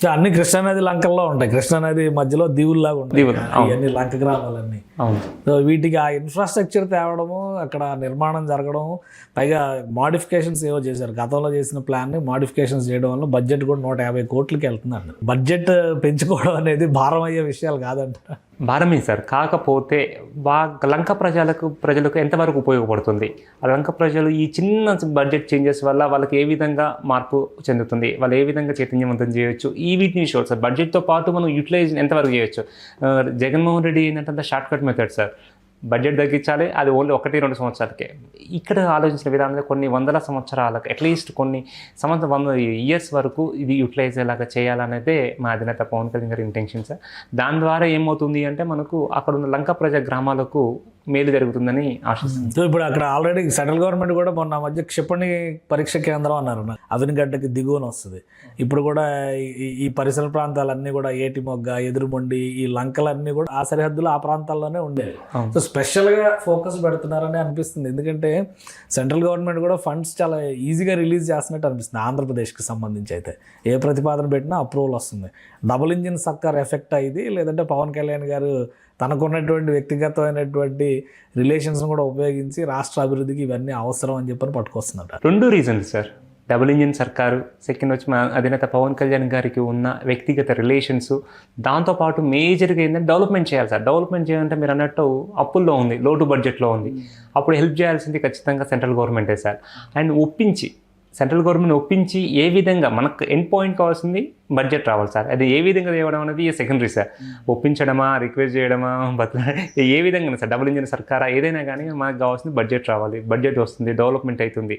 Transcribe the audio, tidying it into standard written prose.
So అన్ని కృష్ణానది లంకల్లో ఉంటాయి, కృష్ణానది మధ్యలో దీవుల్లాగా ఉంటాయి ఇవన్నీ లంక గ్రామాలన్నీ. సో వీటికి ఆ ఇన్ఫ్రాస్ట్రక్చర్ తేవడము, అక్కడ నిర్మాణం జరగడం, పైగా మాడిఫికేషన్స్ ఏవో చేశారు. గతంలో చేసిన ప్లాన్ని మాడిఫికేషన్స్ చేయడం వల్ల బడ్జెట్ కూడా 150 కోట్లకి వెళ్తుందండి. బడ్జెట్ పెంచుకోవడం అనేది భారం అయ్యే విషయాలు కాదంట. భారమే సార్. కాకపోతే లంక ప్రజలకు ఎంతవరకు ఉపయోగపడుతుంది? ఆ లంక ప్రజలు ఈ చిన్న బడ్జెట్ చేంజెస్ వల్ల వాళ్ళకి ఏ విధంగా మార్పు చెందుతుంది, వాళ్ళు ఏ విధంగా చైతన్యవంతం చేయొచ్చు, ఈ వీటిని షో సార్. బడ్జెట్తో పాటు మనం యూటిలైజ్ ఎంతవరకు చేయొచ్చు? జగన్మోహన్ రెడ్డి ఏంటంటే short cut method sir. Budget తగ్గించాలి, అది ఓన్లీ 1-2 సంవత్సరాలకే. ఇక్కడ ఆలోచించిన విధానంలో కొన్ని వందల సంవత్సరాలకు, అట్లీస్ట్ కొన్ని 100 ఇయర్స్ వరకు ఇది యూటిలైజ్ అయ్యేలాగా చేయాలనేదే మా అధినేత పవన్ కళ్యాణ్ గారి ఇంటెన్షన్ సార్. దాని ద్వారా ఏమవుతుంది అంటే మనకు అక్కడ ఉన్న లంక ప్రజా గ్రామాలకు మేలు జరుగుతుందని ఆశిస్తుంది. సో ఇప్పుడు అక్కడ ఆల్రెడీ సెంట్రల్ గవర్నమెంట్ కూడా మొన్న మధ్య క్షిపణి పరీక్ష కేంద్రం అన్నారు, అవినిగడ్డకి దిగువన వస్తుంది. ఇప్పుడు కూడా ఈ పరిసర ప్రాంతాలన్నీ కూడా ఏటిమొగ్గ, ఎదురుమొండి, ఈ లంకలన్నీ కూడా ఆ సరిహద్దులు ఆ ప్రాంతాల్లోనే ఉండేవి. సో స్పెషల్గా ఫోకస్ పెడుతున్నారని అనిపిస్తుంది. ఎందుకంటే సెంట్రల్ గవర్నమెంట్ కూడా ఫండ్స్ చాలా ఈజీగా రిలీజ్ చేస్తున్నట్టు అనిపిస్తుంది. ఆంధ్రప్రదేశ్కి సంబంధించి అయితే ఏ ప్రతిపాదన పెట్టినా అప్రూవల్ వస్తుంది. డబుల్ ఇంజిన్ సర్కార్ ఎఫెక్ట్ అయింది, లేదంటే పవన్ కళ్యాణ్ గారు తనకున్నటువంటి వ్యక్తిగతమైనటువంటి రిలేషన్స్ను కూడా ఉపయోగించి రాష్ట్ర అభివృద్ధికి ఇవన్నీ అవసరం అని చెప్పని పట్టుకొస్తున్నారు. 2 రీజన్స్ సార్. డబుల్ ఇంజిన్ సర్కారు, సెకండ్ వచ్చి మా అధినేత పవన్ కళ్యాణ్ గారికి ఉన్న వ్యక్తిగత రిలేషన్స్, దాంతోపాటు మేజర్గా ఏంటంటే డెవలప్మెంట్ చేయాలి సార్. డెవలప్మెంట్ చేయాలంటే మీరు అన్నట్టు అప్పుల్లో ఉంది, లోటు బడ్జెట్లో ఉంది. అప్పుడు హెల్ప్ చేయాల్సింది ఖచ్చితంగా సెంట్రల్ గవర్నమెంటే సార్. అండ్ సెంట్రల్ గవర్నమెంట్ ఒప్పించి ఏ విధంగా మనకు ఎండ్ పాయింట్ కావాల్సింది బడ్జెట్ రావాలి సార్. అది ఏ విధంగా చేయడం అనేది సెకండరీ సార్. ఒప్పించడమా, రిక్వెస్ట్ చేయడమా, ఏ విధంగా సార్ డబుల్ ఇంజిన్ సర్కారా ఏదైనా కానీ మనకు కావాల్సింది బడ్జెట్ రావాలి. బడ్జెట్ వస్తుంది, డెవలప్మెంట్ అవుతుంది.